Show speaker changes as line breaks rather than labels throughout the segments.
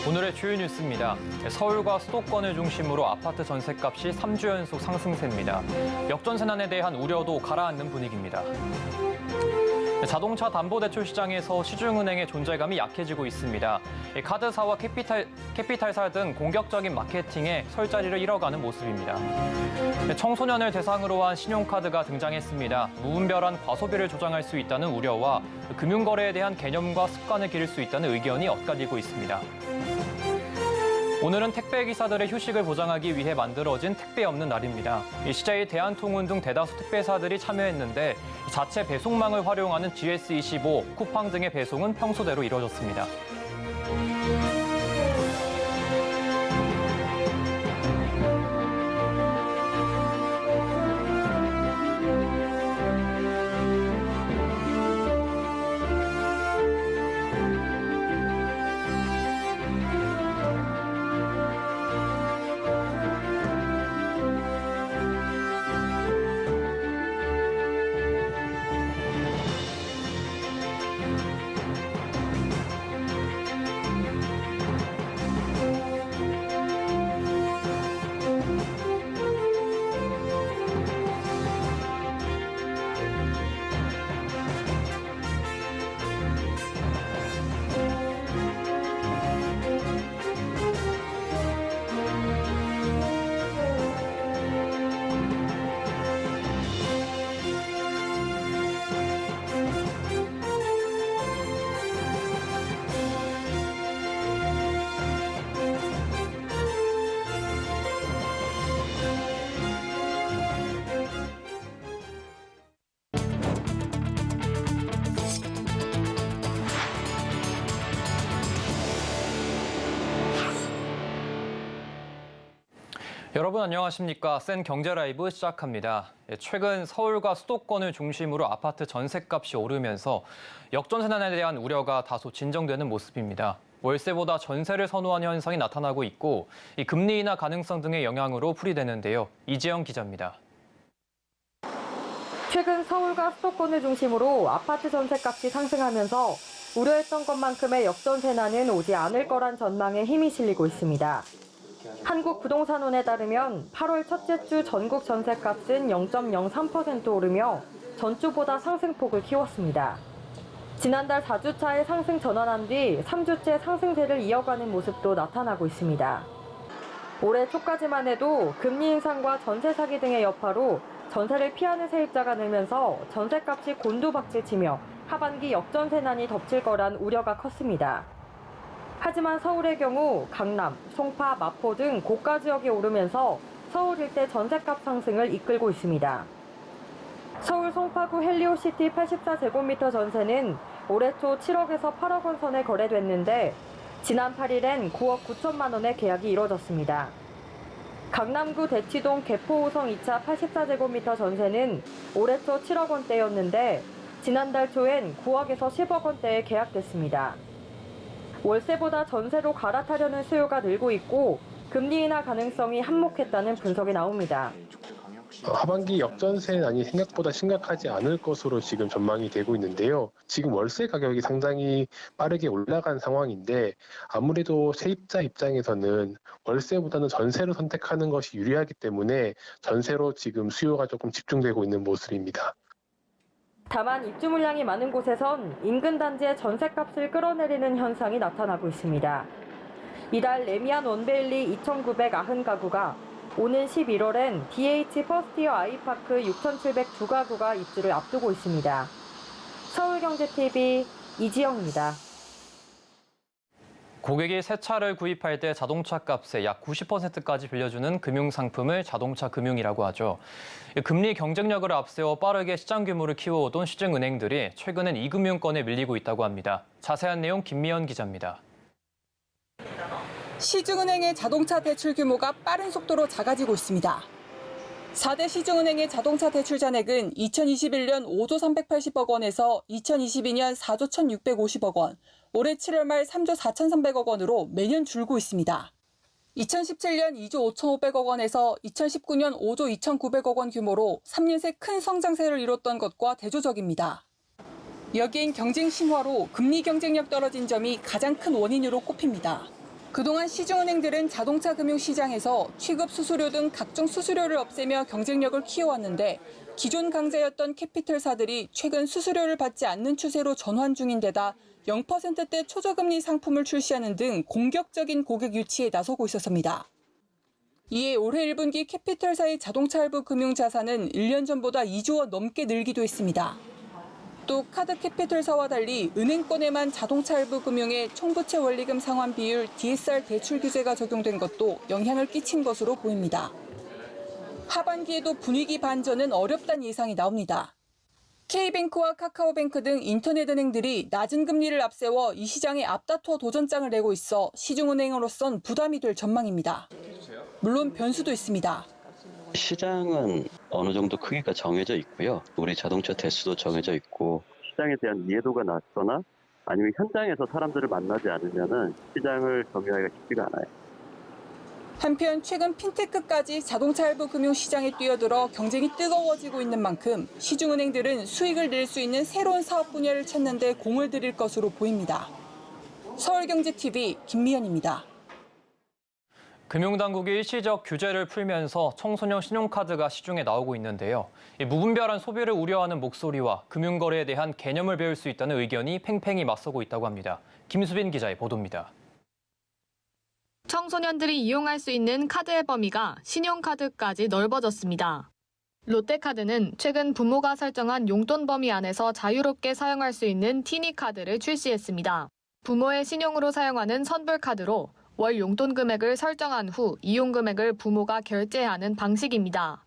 오늘의 주요 뉴스입니다. 서울과 수도권을 중심으로 아파트 전셋값이 3주 연속 상승세입니다. 역전세난에 대한 우려도 가라앉는 분위기입니다. 자동차 담보대출 시장에서 시중은행의 존재감이 약해지고 있습니다. 카드사와 캐피탈사 등 공격적인 마케팅에 설 자리를 잃어가는 모습입니다. 청소년을 대상으로 한 신용카드가 등장했습니다. 무분별한 과소비를 조장할 수 있다는 우려와 금융거래에 대한 개념과 습관을 기를 수 있다는 의견이 엇갈리고 있습니다. 오늘은 택배기사들의 휴식을 보장하기 위해 만들어진 택배 없는 날입니다. CJ, 대한통운 등 대다수 택배사들이 참여했는데 자체 배송망을 활용하는 GS25, 쿠팡 등의 배송은 평소대로 이뤄졌습니다. 여러분 안녕하십니까? 센 경제 라이브 시작합니다. 최근 서울과 수도권을 중심으로 아파트 전셋값이 오르면서 역전세난에 대한 우려가 다소 진정되는 모습입니다. 월세보다 전세를 선호하는 현상이 나타나고 있고 이 금리 인하 가능성 등의 영향으로 풀이되는데요. 이지영 기자입니다.
최근 서울과 수도권을 중심으로 아파트 전셋값이 상승하면서 우려했던 것만큼의 역전세난은 오지 않을 거란 전망에 힘이 실리고 있습니다. 한국부동산원에 따르면 8월 첫째 주 전국 전셋값은 0.03% 오르며 전주보다 상승폭을 키웠습니다. 지난달 4주차에 상승 전환한 뒤 3주째 상승세를 이어가는 모습도 나타나고 있습니다. 올해 초까지만 해도 금리 인상과 전세 사기 등의 여파로 전세를 피하는 세입자가 늘면서 전셋값이 곤두박질치며 하반기 역전세난이 덮칠 거란 우려가 컸습니다. 하지만 서울의 경우 강남, 송파, 마포 등 고가 지역이 오르면서 서울 일대 전셋값 상승을 이끌고 있습니다. 서울 송파구 헬리오시티 84제곱미터 전세는 올해 초 7억에서 8억 원 선에 거래됐는데 지난 8일엔 9억 9천만 원의 계약이 이뤄졌습니다. 강남구 대치동 개포 5성 2차 84제곱미터 전세는 올해 초 7억 원대였는데 지난달 초엔 9억에서 10억 원대에 계약됐습니다. 월세보다 전세로 갈아타려는 수요가 늘고 있고 금리 인하 가능성이 한몫했다는 분석이 나옵니다.
하반기 역전세난이 생각보다 심각하지 않을 것으로 지금 전망이 되고 있는데요. 지금 월세 가격이 상당히 빠르게 올라간 상황인데 아무래도 세입자 입장에서는 월세보다는 전세를 선택하는 것이 유리하기 때문에 전세로 지금 수요가 조금 집중되고 있는 모습입니다.
다만 입주 물량이 많은 곳에선 인근 단지의 전셋값을 끌어내리는 현상이 나타나고 있습니다. 이달 레미안 원베일리 2,990가구가 오는 11월엔 DH 퍼스트이어 아이파크 6,702가구가 입주를 앞두고 있습니다. 서울경제TV 이지영입니다.
고객이 새 차를 구입할 때 자동차 값의 약 90%까지 빌려주는 금융상품을 자동차 금융이라고 하죠. 금리 경쟁력을 앞세워 빠르게 시장 규모를 키워오던 시중은행들이 최근엔 이 금융권에 밀리고 있다고 합니다. 자세한 내용 김미연 기자입니다.
시중은행의 자동차 대출 규모가 빠른 속도로 작아지고 있습니다. 4대 시중은행의 자동차 대출 잔액은 2021년 5조 380억 원에서 2022년 4조 1,650억 원, 올해 7월 말 3조 4,300억 원으로 매년 줄고 있습니다. 2017년 2조 5,500억 원에서 2019년 5조 2,900억 원 규모로 3년 새 큰 성장세를 이뤘던 것과 대조적입니다. 여기엔 경쟁 심화로 금리 경쟁력 떨어진 점이 가장 큰 원인으로 꼽힙니다. 그동안 시중은행들은 자동차 금융시장에서 취급 수수료 등 각종 수수료를 없애며 경쟁력을 키워왔는데 기존 강자였던 캐피털사들이 최근 수수료를 받지 않는 추세로 전환 중인 데다 0%대 초저금리 상품을 출시하는 등 공격적인 고객 유치에 나서고 있었습니다. 이에 올해 1분기 캐피털사의 자동차 할부 금융 자산은 1년 전보다 2조 원 넘게 늘기도 했습니다. 또 카드 캐피털사와 달리 은행권에만 자동차 할부 금융의 총부채 원리금 상환 비율 DSR 대출 규제가 적용된 것도 영향을 끼친 것으로 보입니다. 하반기에도 분위기 반전은 어렵다는 예상이 나옵니다. K뱅크와 카카오뱅크 등 인터넷 은행들이 낮은 금리를 앞세워 이 시장에 앞다투어 도전장을 내고 있어 시중은행으로선 부담이 될 전망입니다. 물론 변수도 있습니다.
시장은 어느 정도 크기가 정해져 있고요. 우리 자동차 대수도 정해져 있고 시장에 대한 이해도가 낮거나 아니면 현장에서 사람들을 만나지 않으면은 시장을 점유하기가 쉽지가 않아요.
한편 최근 핀테크까지 자동차 할부 금융 시장에 뛰어들어 경쟁이 뜨거워지고 있는 만큼 시중은행들은 수익을 낼 수 있는 새로운 사업 분야를 찾는 데 공을 들일 것으로 보입니다. 서울경제TV 김미연입니다.
금융당국이 일시적 규제를 풀면서 청소년 신용카드가 시중에 나오고 있는데요. 무분별한 소비를 우려하는 목소리와 금융거래에 대한 개념을 배울 수 있다는 의견이 팽팽히 맞서고 있다고 합니다. 김수빈 기자의 보도입니다.
청소년들이 이용할 수 있는 카드의 범위가 신용카드까지 넓어졌습니다. 롯데카드는 최근 부모가 설정한 용돈 범위 안에서 자유롭게 사용할 수 있는 티니카드를 출시했습니다. 부모의 신용으로 사용하는 선불카드로 월 용돈 금액을 설정한 후 이용 금액을 부모가 결제하는 방식입니다.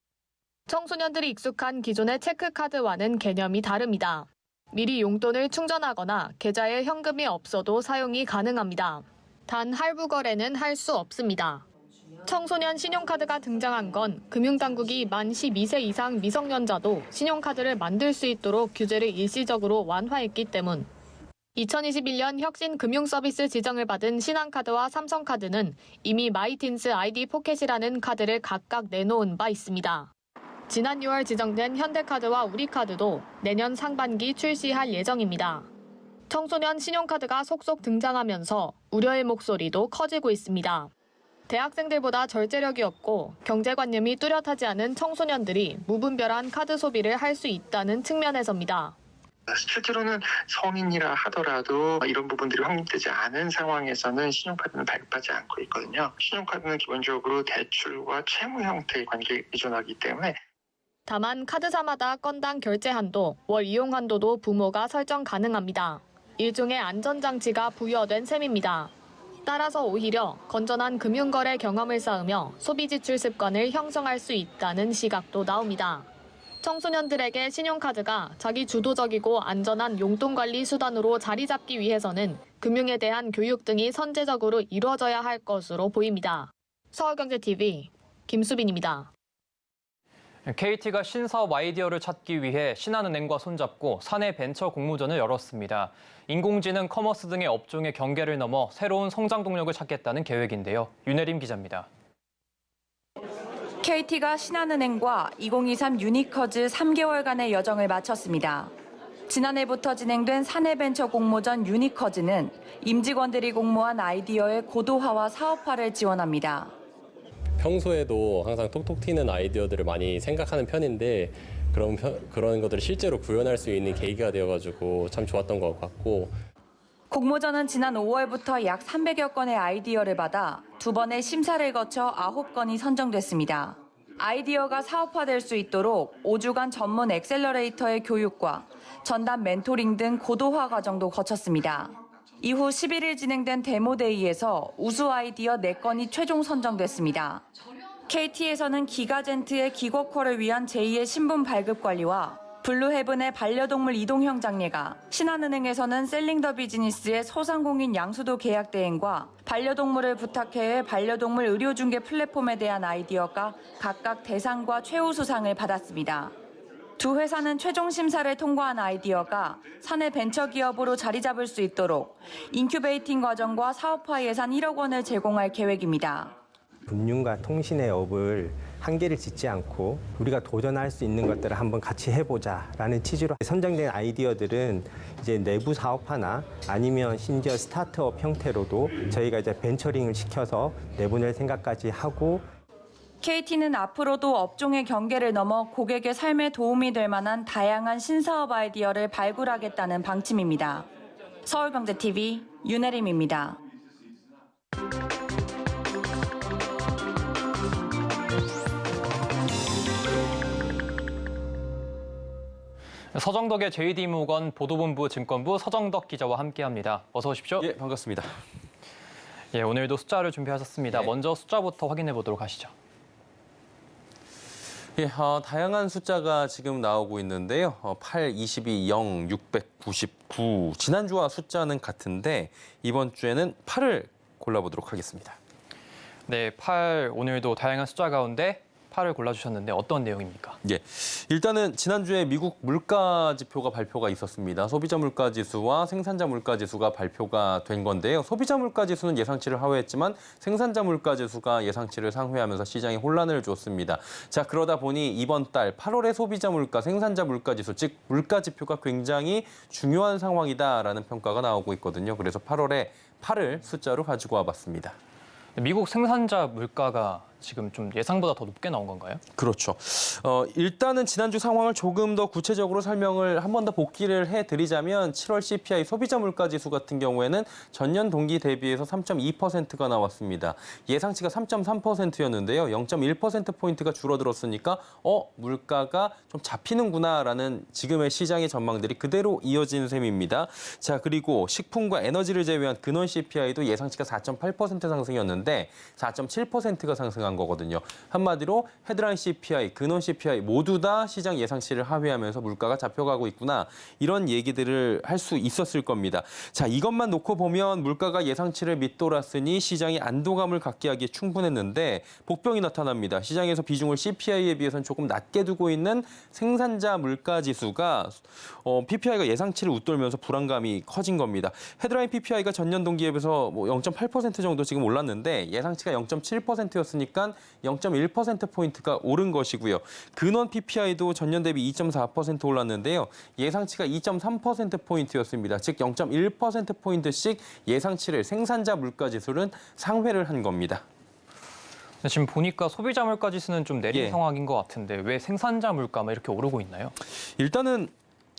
청소년들이 익숙한 기존의 체크카드와는 개념이 다릅니다. 미리 용돈을 충전하거나 계좌에 현금이 없어도 사용이 가능합니다. 단 할부 거래는 할 수 없습니다. 청소년 신용카드가 등장한 건 금융당국이 만 12세 이상 미성년자도 신용카드를 만들 수 있도록 규제를 일시적으로 완화했기 때문. 2021년 혁신금융서비스 지정을 받은 신한카드와 삼성카드는 이미 마이틴스 아이디 포켓이라는 카드를 각각 내놓은 바 있습니다. 지난 6월 지정된 현대카드와 우리카드도 내년 상반기 출시할 예정입니다. 청소년 신용카드가 속속 등장하면서 우려의 목소리도 커지고 있습니다. 대학생들보다 절제력이 없고 경제관념이 뚜렷하지 않은 청소년들이 무분별한 카드 소비를 할 수 있다는 측면에서입니다.
실제로는 성인이라 하더라도 이런 부분들이 확립되지 않은 상황에서는 신용카드는 발급하지 않고 있거든요. 신용카드는 기본적으로 대출과 채무 형태의 관계에 의존하기 때문에
다만 카드사마다 건당 결제 한도, 월 이용 한도도 부모가 설정 가능합니다. 일종의 안전장치가 부여된 셈입니다. 따라서 오히려 건전한 금융거래 경험을 쌓으며 소비지출 습관을 형성할 수 있다는 시각도 나옵니다. 청소년들에게 신용카드가 자기 주도적이고 안전한 용돈관리 수단으로 자리 잡기 위해서는 금융에 대한 교육 등이 선제적으로 이루어져야 할 것으로 보입니다. 서울경제TV 김수빈입니다.
KT가 신사업 아이디어를 찾기 위해 신한은행과 손잡고 사내 벤처 공모전을 열었습니다. 인공지능, 커머스 등의 업종의 경계를 넘어 새로운 성장 동력을 찾겠다는 계획인데요. 윤혜림 기자입니다.
KT가 신한은행과 2023 유니커즈 3개월간의 여정을 마쳤습니다. 지난해부터 진행된 사내벤처 공모전 유니커즈는 임직원들이 공모한 아이디어의 고도화와 사업화를 지원합니다.
평소에도 항상 톡톡 튀는 아이디어들을 많이 생각하는 편인데 그런 것들을 실제로 구현할 수 있는 계기가 되어가지고 참 좋았던 것 같고.
공모전은 지난 5월부터 약 300여 건의 아이디어를 받아 2번의 심사를 거쳐 9건이 선정됐습니다. 아이디어가 사업화될 수 있도록 5주간 전문 엑셀러레이터의 교육과 전담 멘토링 등 고도화 과정도 거쳤습니다. 이후 11일 진행된 데모데이에서 우수 아이디어 4건이 최종 선정됐습니다. KT에서는 기가젠트의 기고퀄을 위한 제2의 신분 발급 관리와 블루헤븐의 반려동물 이동형 장례가, 신한은행에서는 셀링 더 비즈니스의 소상공인 양수도 계약 대행과 반려동물을 부탁해의 반려동물 의료중개 플랫폼에 대한 아이디어가 각각 대상과 최우수상을 받았습니다. 두 회사는 최종 심사를 통과한 아이디어가 사내 벤처기업으로 자리 잡을 수 있도록 인큐베이팅 과정과 사업화 예산 1억 원을 제공할 계획입니다.
금융과 통신의 업을 한계를 짓지 않고 우리가 도전할 수 있는 것들을 한번 같이 해보자라는 취지로 선정된 아이디어들은 이제 내부 사업화나 아니면 심지어 스타트업 형태로도 저희가 이제 벤처링을 시켜서 내보낼 생각까지 하고
KT는 앞으로도 업종의 경계를 넘어 고객의 삶에 도움이 될 만한 다양한 신사업 아이디어를 발굴하겠다는 방침입니다. 서울경제TV 윤혜림입니다.
서정덕의 JD모건 보도본부 증권부 서정덕 기자와 함께합니다. 어서 오십시오.
예, 반갑습니다.
예, 오늘도 숫자를 준비하셨습니다.
예.
먼저 숫자부터 확인해 보도록 하시죠.
예, 다양한 숫자가 지금 나오고 있는데요. 8, 22, 0, 699. 지난주와 숫자는 같은데 이번 주에는 8을 골라보도록 하겠습니다.
네, 8 오늘도 다양한 숫자 가운데 8을 골라주셨는데 어떤 내용입니까?
예, 일단은 지난주에 미국 물가 지표가 발표가 있었습니다. 소비자 물가 지수와 생산자 물가 지수가 발표가 된 건데요. 소비자 물가 지수는 예상치를 하회했지만 생산자 물가 지수가 예상치를 상회하면서 시장에 혼란을 줬습니다. 자, 그러다 보니 이번 달 8월의 소비자 물가, 생산자 물가 지수, 즉 물가 지표가 굉장히 중요한 상황이다라는 평가가 나오고 있거든요. 그래서 8월에 8을 숫자로 가지고 와봤습니다.
미국 생산자 물가가 지금 좀 예상보다 더 높게 나온 건가요?
그렇죠. 일단은 지난주 상황을 조금 더 구체적으로 설명을 한 번 더 복기를 해드리자면 7월 CPI 소비자 물가 지수 같은 경우에는 전년 동기 대비해서 3.2%가 나왔습니다. 예상치가 3.3%였는데요. 0.1%포인트가 줄어들었으니까 물가가 좀 잡히는구나라는 지금의 시장의 전망들이 그대로 이어진 셈입니다. 자, 그리고 식품과 에너지를 제외한 근원 CPI도 예상치가 4.8% 상승이었는데 4.7%가 상승한 거거든요. 한마디로 헤드라인 CPI, 근원 CPI 모두 다 시장 예상치를 하회하면서 물가가 잡혀가고 있구나. 이런 얘기들을 할 수 있었을 겁니다. 자, 이것만 놓고 보면 물가가 예상치를 밑돌았으니 시장이 안도감을 갖게 하기에 충분했는데 복병이 나타납니다. 시장에서 비중을 CPI에 비해서는 조금 낮게 두고 있는 생산자 물가 지수가 PPI가 예상치를 웃돌면서 불안감이 커진 겁니다. 헤드라인 PPI가 전년 동기에 비해서 0.8% 정도 지금 올랐는데 예상치가 0.7%였으니까 0.1%포인트가 오른 것이고요. 근원 PPI도 전년 대비 2.4% 올랐는데요. 예상치가 2.3%포인트였습니다. 즉 0.1%포인트씩 예상치를 생산자 물가 지수는 상회를 한 겁니다.
지금 보니까 소비자 물가 지수는 좀 내린
예.
상황인 것 같은데 왜 생산자 물가만 이렇게 오르고 있나요?
일단은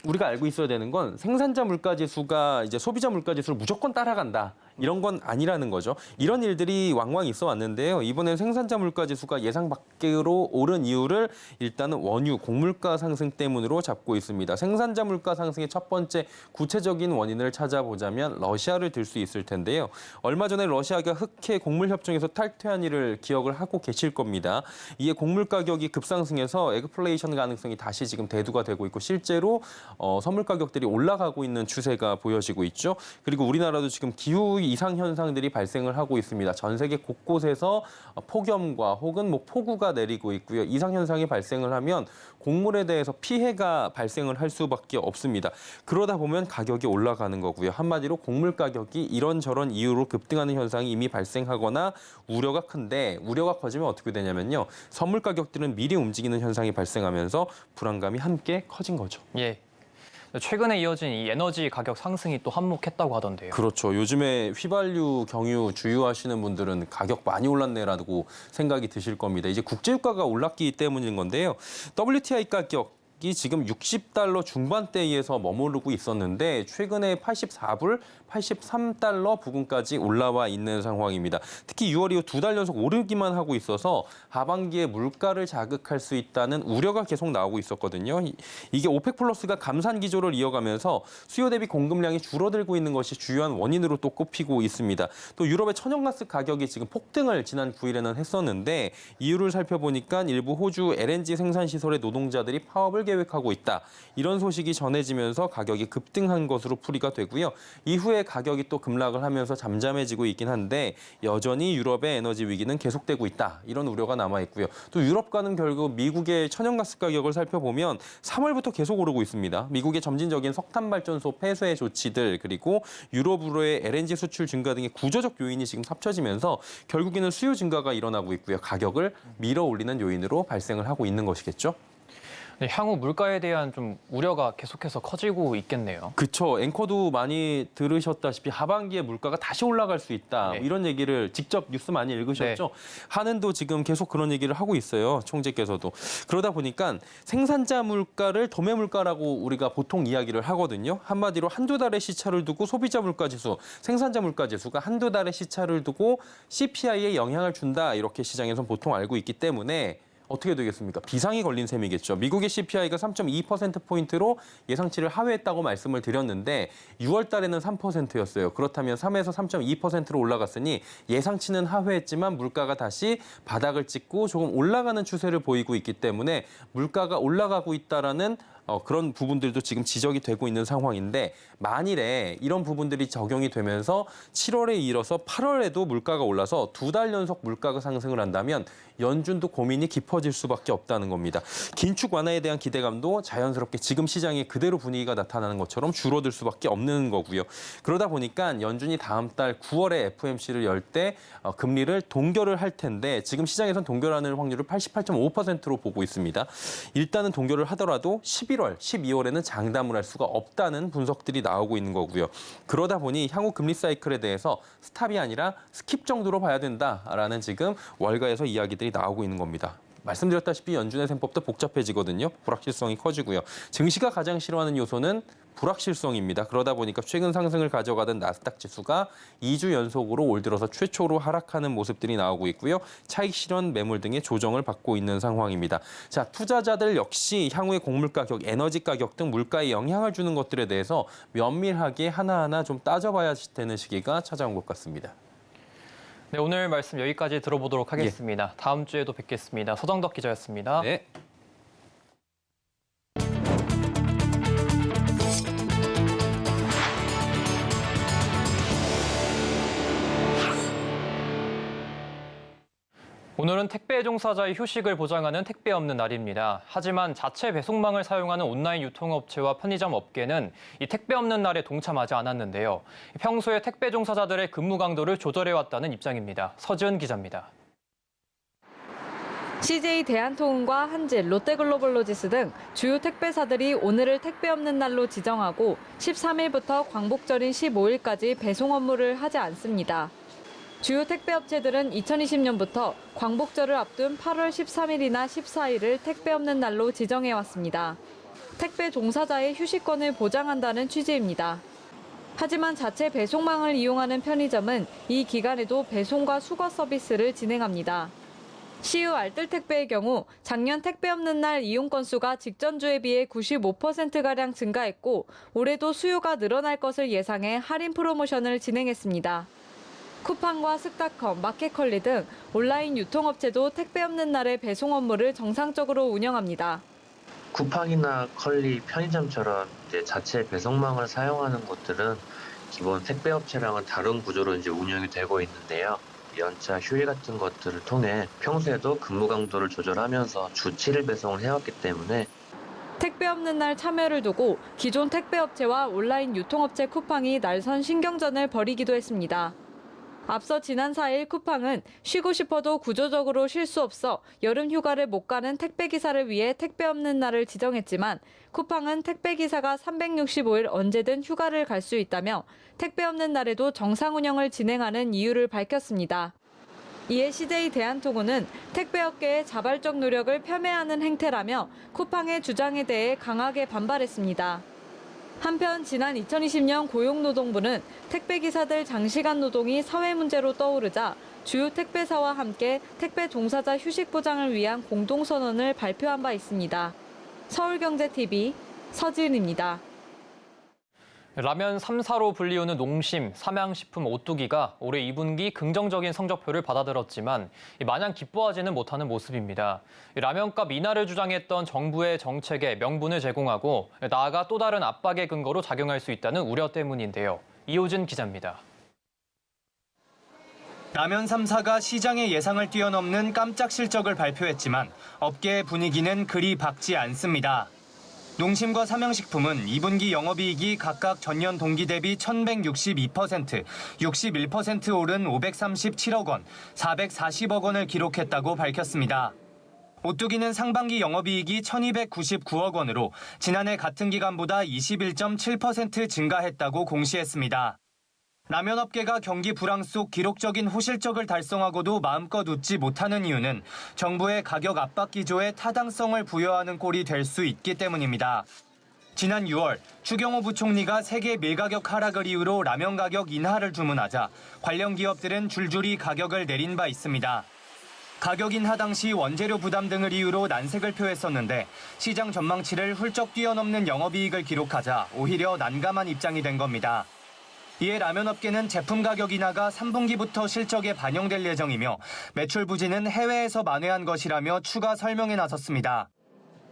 우리가 알고 있어야 되는 건 생산자 물가 지수가 이제 소비자 물가 지수를 무조건 따라간다. 이런 건 아니라는 거죠. 이런 일들이 왕왕 있어 왔는데요. 이번엔 생산자 물가 지수가 예상 밖으로 오른 이유를 일단은 원유, 곡물가 상승 때문으로 잡고 있습니다. 생산자 물가 상승의 첫 번째 구체적인 원인을 찾아보자면 러시아를 들 수 있을 텐데요. 얼마 전에 러시아가 흑해 곡물 협정에서 탈퇴한 일을 기억을 하고 계실 겁니다. 이에 곡물 가격이 급상승해서 에그플레이션 가능성이 다시 지금 대두가 되고 있고 실제로 선물 가격들이 올라가고 있는 추세가 보여지고 있죠. 그리고 우리나라도 지금 기후 이상 현상들이 발생을 하고 있습니다. 전 세계 곳곳에서 폭염과 혹은 폭우가 내리고 있고요. 이상 현상이 발생을 하면 곡물에 대해서 피해가 발생을 할 수밖에 없습니다. 그러다 보면 가격이 올라가는 거고요. 한마디로 곡물 가격이 이런저런 이유로 급등하는 현상이 이미 발생하거나 우려가 큰데 우려가 커지면 어떻게 되냐면요. 선물 가격들은 미리 움직이는 현상이 발생하면서 불안감이 함께 커진 거죠.
예. 최근에 이어진 이 에너지 가격 상승이 또 한몫했다고 하던데요.
그렇죠. 요즘에 휘발유, 경유 주유하시는 분들은 가격 많이 올랐네라고 생각이 드실 겁니다. 이제 국제유가가 올랐기 때문인 건데요. WTI 가격이 지금 $60 중반대에서 머무르고 있었는데 최근에 84불, 83달러 부근까지 올라와 있는 상황입니다. 특히 6월 이후 2달 연속 오르기만 하고 있어서 하반기에 물가를 자극할 수 있다는 우려가 계속 나오고 있었거든요. 이게 오펙 플러스가 감산 기조를 이어가면서 수요 대비 공급량이 줄어들고 있는 것이 주요한 원인으로 또 꼽히고 있습니다. 또 유럽의 천연가스 가격이 지금 폭등을 지난 9일에는 했었는데 이유를 살펴보니까 일부 호주 LNG 생산 시설의 노동자들이 파업을 계획하고 있다. 이런 소식이 전해지면서 가격이 급등한 것으로 풀이가 되고요. 이후에 가격이 또 급락을 하면서 잠잠해지고 있긴 한데 여전히 유럽의 에너지 위기는 계속되고 있다. 이런 우려가 남아 있고요. 또 유럽과는 결국 미국의 천연가스 가격을 살펴보면 3월부터 계속 오르고 있습니다. 미국의 점진적인 석탄 발전소 폐쇄 조치들 그리고 유럽으로의 LNG 수출 증가 등의 구조적 요인이 지금 합쳐지면서 결국에는 수요 증가가 일어나고 있고요. 가격을 밀어올리는 요인으로 발생을 하고 있는 것이겠죠.
네, 향후 물가에 대한 좀 우려가 계속해서 커지고 있겠네요.
그렇죠. 앵커도 많이 들으셨다시피 하반기에 물가가 다시 올라갈 수 있다.
네.
이런 얘기를 직접 뉴스 많이 읽으셨죠?
네.
한은도 지금 계속 그런 얘기를 하고 있어요. 총재께서도. 그러다 보니까 생산자 물가를 도매 물가라고 우리가 보통 이야기를 하거든요. 한마디로 한두 달의 시차를 두고 소비자 물가 지수, 생산자 물가 지수가 한두 달의 시차를 두고 CPI에 영향을 준다. 이렇게 시장에서 보통 알고 있기 때문에 어떻게 되겠습니까? 비상이 걸린 셈이겠죠. 미국의 CPI가 3.2%포인트로 예상치를 하회했다고 말씀을 드렸는데 6월 달에는 3%였어요. 그렇다면 3에서 3.2%로 올라갔으니 예상치는 하회했지만 물가가 다시 바닥을 찍고 조금 올라가는 추세를 보이고 있기 때문에 물가가 올라가고 있다라는 그런 부분들도 지금 지적이 되고 있는 상황인데 만일에 이런 부분들이 적용이 되면서 7월에 이어서 8월에도 물가가 올라서 2달 연속 물가가 상승을 한다면 연준도 고민이 깊어질 수밖에 없다는 겁니다. 긴축 완화에 대한 기대감도 자연스럽게 지금 시장에 그대로 분위기가 나타나는 것처럼 줄어들 수밖에 없는 거고요. 그러다 보니까 연준이 다음 달 9월에 FOMC를 열 때 금리를 동결을 할 텐데 지금 시장에선 동결하는 확률을 88.5%로 보고 있습니다. 일단은 동결을 하더라도 11월, 12월에는 장담을 할 수가 없다는 분석들이 나오고 있는 거고요. 그러다 보니 향후 금리 사이클에 대해서 스탑이 아니라 스킵 정도로 봐야 된다라는 지금 월가에서 이야기들이 나오고 있는 겁니다. 말씀드렸다시피 연준의 셈법도 복잡해지거든요. 불확실성이 커지고요. 증시가 가장 싫어하는 요소는 불확실성입니다. 그러다 보니까 최근 상승을 가져가던 나스닥 지수가 2주 연속으로 올 들어서 최초로 하락하는 모습들이 나오고 있고요. 차익 실현 매물 등의 조정을 받고 있는 상황입니다. 자, 투자자들 역시 향후의 곡물 가격, 에너지 가격 등 물가에 영향을 주는 것들에 대해서 면밀하게 하나하나 좀 따져봐야 되는 시기가 찾아온 것 같습니다.
네, 오늘 말씀 여기까지 들어보도록 하겠습니다. 다음 주에도 뵙겠습니다. 서정덕 기자였습니다.
네.
오늘은 택배 종사자의 휴식을 보장하는 택배 없는 날입니다. 하지만 자체 배송망을 사용하는 온라인 유통업체와 편의점 업계는 이 택배 없는 날에 동참하지 않았는데요. 평소에 택배 종사자들의 근무 강도를 조절해왔다는 입장입니다. 서지은 기자입니다.
CJ 대한통운과 한질, 롯데글로벌로지스 등 주요 택배사들이 오늘을 택배 없는 날로 지정하고 13일부터 광복절인 15일까지 배송 업무를 하지 않습니다. 주요 택배업체들은 2020년부터 광복절을 앞둔 8월 13일이나 14일을 택배 없는 날로 지정해왔습니다. 택배 종사자의 휴식권을 보장한다는 취지입니다. 하지만 자체 배송망을 이용하는 편의점은 이 기간에도 배송과 수거 서비스를 진행합니다. CU 알뜰택배의 경우 작년 택배 없는 날 이용 건수가 직전주에 비해 95%가량 증가했고 올해도 수요가 늘어날 것을 예상해 할인 프로모션을 진행했습니다. 쿠팡과 스타컴, 마켓컬리 등 온라인 유통업체도 택배 없는 날에 배송 업무를 정상적으로 운영합니다.
쿠팡이나 컬리, 편의점처럼 이제 자체 배송망을 사용하는 곳들은 기본 택배업체랑은 다른 구조로 이제 운영이 되고 있는데요. 연차, 휴일 같은 것들을 통해 평소에도 근무 강도를 조절하면서 주 7일 배송을 해왔기 때문에
택배 없는 날 참여를 두고 기존 택배업체와 온라인 유통업체 쿠팡이 날선 신경전을 벌이기도 했습니다. 앞서 지난 4일 쿠팡은 쉬고 싶어도 구조적으로 쉴 수 없어 여름 휴가를 못 가는 택배기사를 위해 택배 없는 날을 지정했지만 쿠팡은 택배기사가 365일 언제든 휴가를 갈 수 있다며 택배 없는 날에도 정상 운영을 진행하는 이유를 밝혔습니다. 이에 CJ 대한통운은 택배업계의 자발적 노력을 폄훼하는 행태라며 쿠팡의 주장에 대해 강하게 반발했습니다. 한편 지난 2020년 고용노동부는 택배기사들 장시간 노동이 사회 문제로 떠오르자 주요 택배사와 함께 택배 종사자 휴식 보장을 위한 공동선언을 발표한 바 있습니다. 서울경제TV 서지은입니다.
라면 3사로 불리우는 농심, 삼양식품, 오뚜기가 올해 2분기 긍정적인 성적표를 받아들었지만 마냥 기뻐하지는 못하는 모습입니다. 라면값 인하를 주장했던 정부의 정책에 명분을 제공하고 나아가 또 다른 압박의 근거로 작용할 수 있다는 우려 때문인데요. 이호진 기자입니다.
라면 3사가 시장의 예상을 뛰어넘는 깜짝 실적을 발표했지만 업계의 분위기는 그리 밝지 않습니다. 농심과 삼양식품은 2분기 영업이익이 각각 전년 동기 대비 1162%, 61% 오른 537억 원, 440억 원을 기록했다고 밝혔습니다. 오뚜기는 상반기 영업이익이 1299억 원으로 지난해 같은 기간보다 21.7% 증가했다고 공시했습니다. 라면 업계가 경기 불황 속 기록적인 호실적을 달성하고도 마음껏 웃지 못하는 이유는 정부의 가격 압박 기조에 타당성을 부여하는 꼴이 될 수 있기 때문입니다. 지난 6월 추경호 부총리가 세계 밀가격 하락을 이유로 라면 가격 인하를 주문하자 관련 기업들은 줄줄이 가격을 내린 바 있습니다. 가격 인하 당시 원재료 부담 등을 이유로 난색을 표했었는데 시장 전망치를 훌쩍 뛰어넘는 영업이익을 기록하자 오히려 난감한 입장이 된 겁니다. 이에 라면업계는 제품 가격 인하가 3분기부터 실적에 반영될 예정이며 매출 부진은 해외에서 만회한 것이라며 추가 설명에 나섰습니다.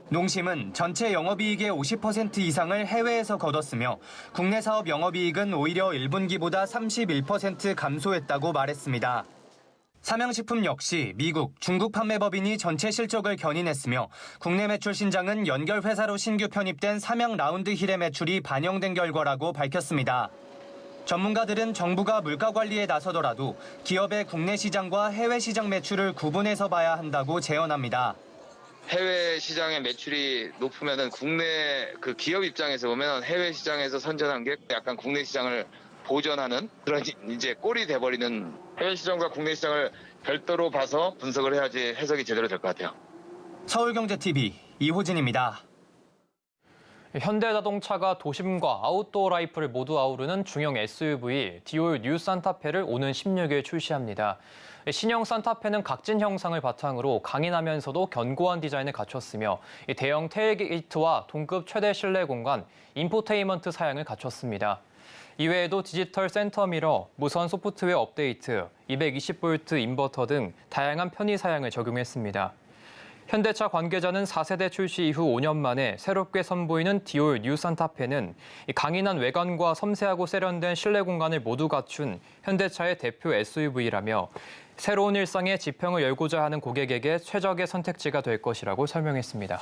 농심은 전체 영업이익의 50% 이상을 해외에서 거뒀으며 국내 사업 영업이익은 오히려 1분기보다 31% 감소했다고 말했습니다. 삼양식품 역시 미국, 중국 판매법인이 전체 실적을 견인했으며 국내 매출 신장은 연결 회사로 신규 편입된 삼양 라운드힐의 매출이 반영된 결과라고 밝혔습니다. 전문가들은 정부가 물가 관리에 나서더라도 기업의 국내 시장과 해외 시장 매출을 구분해서 봐야 한다고 제언합니다.
해외 시장의 매출이 높으면은 국내 그 기업 입장에서 보면 해외 시장에서 선전한 게 약간 국내 시장을 보전하는 그런 이제 꼴이 돼버리는 해외 시장과 국내 시장을 별도로 봐서 분석을 해야지 해석이 제대로 될 것 같아요.
서울경제TV 이호진입니다.
현대자동차가 도심과 아웃도어 라이프를 모두 아우르는 중형 SUV 디올 뉴 산타페를 오는 16일 출시합니다. 신형 산타페는 각진 형상을 바탕으로 강인하면서도 견고한 디자인을 갖췄으며 대형 테일게이트와 동급 최대 실내 공간, 인포테인먼트 사양을 갖췄습니다. 이외에도 디지털 센터미러, 무선 소프트웨어 업데이트, 220V 인버터 등 다양한 편의 사양을 적용했습니다. 현대차 관계자는 4세대 출시 이후 5년 만에 새롭게 선보이는 디올 뉴 산타페는 강인한 외관과 섬세하고 세련된 실내 공간을 모두 갖춘 현대차의 대표 SUV라며 새로운 일상의 지평을 열고자 하는 고객에게 최적의 선택지가 될 것이라고 설명했습니다.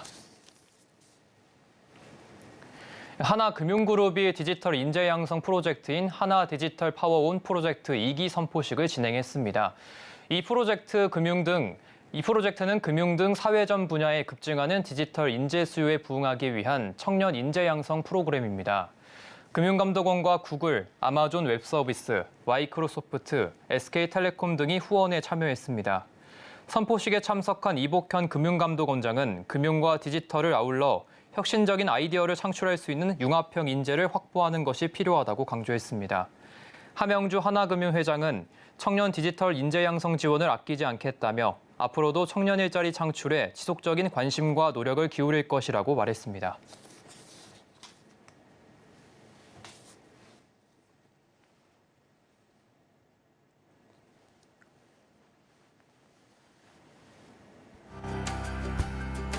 하나금융그룹이 디지털 인재 양성 프로젝트인 하나 디지털 파워온 프로젝트 2기 선포식을 진행했습니다. 이 프로젝트는 금융 등 사회전 분야에 급증하는 디지털 인재 수요에 부응하기 위한 청년 인재 양성 프로그램입니다. 금융감독원과 구글, 아마존 웹서비스, 마이크로소프트, SK텔레콤 등이 후원에 참여했습니다. 선포식에 참석한 이복현 금융감독원장은 금융과 디지털을 아울러 혁신적인 아이디어를 창출할 수 있는 융합형 인재를 확보하는 것이 필요하다고 강조했습니다. 하명주 하나금융 회장은 청년 디지털 인재 양성 지원을 아끼지 않겠다며 앞으로도 청년 일자리 창출에 지속적인 관심과 노력을 기울일 것이라고 말했습니다.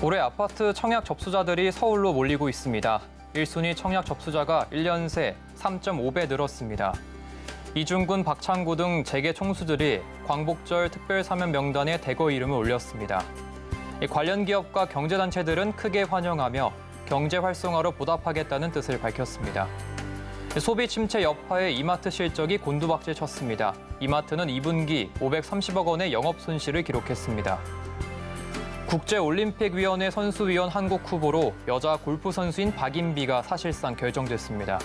올해 아파트 청약 접수자들이 서울로 몰리고 있습니다. 1순위 청약 접수자가 1년 새 3.5배 늘었습니다. 이중군, 박창구 등 재계 총수들이 광복절 특별 사면 명단에 대거 이름을 올렸습니다. 관련 기업과 경제단체들은 크게 환영하며 경제 활성화로 보답하겠다는 뜻을 밝혔습니다. 소비 침체 여파에 이마트 실적이 곤두박질 쳤습니다. 이마트는 2분기 530억 원의 영업 손실을 기록했습니다. 국제올림픽위원회 선수위원 한국 후보로 여자 골프 선수인 박인비가 사실상 결정됐습니다.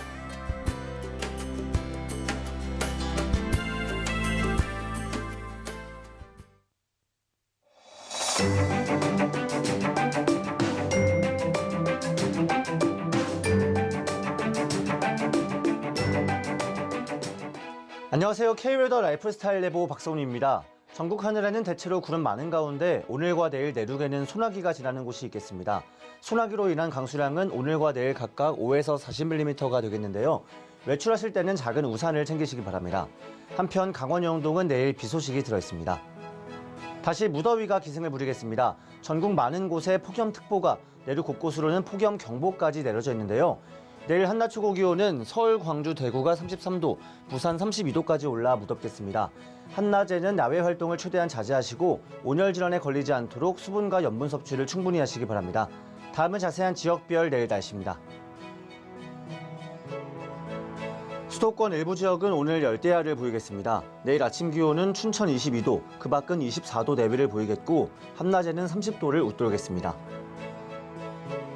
안녕하세요. K웨더 라이프스타일 내보 박성훈입니다. 전국 하늘에는 대체로 구름 많은 가운데 오늘과 내일 내륙에는 소나기가 지나는 곳이 있겠습니다. 소나기로 인한 강수량은 오늘과 내일 각각 5에서 40mm가 되겠는데요. 외출하실 때는 작은 우산을 챙기시기 바랍니다. 한편 강원 영동은 내일 비 소식이 들어있습니다. 다시 무더위가 기승을 부리겠습니다. 전국 많은 곳에 폭염특보가, 내륙 곳곳으로는 폭염경보까지 내려져 있는데요. 내일 한낮 최고 기온은 서울, 광주, 대구가 33도, 부산 32도까지 올라 무덥겠습니다. 한낮에는 야외 활동을 최대한 자제하시고 온열 질환에 걸리지 않도록 수분과 염분 섭취를 충분히 하시기 바랍니다. 다음은 자세한 지역별 내일 날씨입니다. 수도권 일부 지역은 오늘 열대야를 보이겠습니다. 내일 아침 기온은 춘천 22도, 그 밖은 24도 내외를 보이겠고 한낮에는 30도를 웃돌겠습니다.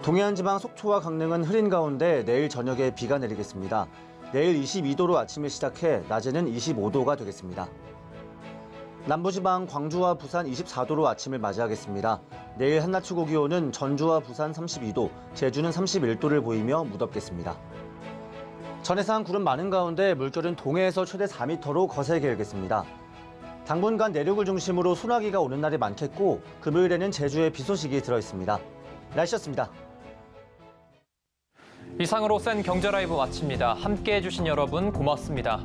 동해안 지방 속초와 강릉은 흐린 가운데 내일 저녁에 비가 내리겠습니다. 내일 22도로 아침에 시작해 낮에는 25도가 되겠습니다. 남부지방 광주와 부산 24도로 아침을 맞이하겠습니다. 내일 한낮 최고 기온은 전주와 부산 32도, 제주는 31도를 보이며 무덥겠습니다. 전해상 구름 많은 가운데 물결은 동해에서 최대 4m로 거세게 일겠습니다. 당분간 내륙을 중심으로 소나기가 오는 날이 많겠고 금요일에는 제주에 비 소식이 들어있습니다. 날씨였습니다.
이상으로 센 경제 라이브 마칩니다. 함께해 주신 여러분 고맙습니다.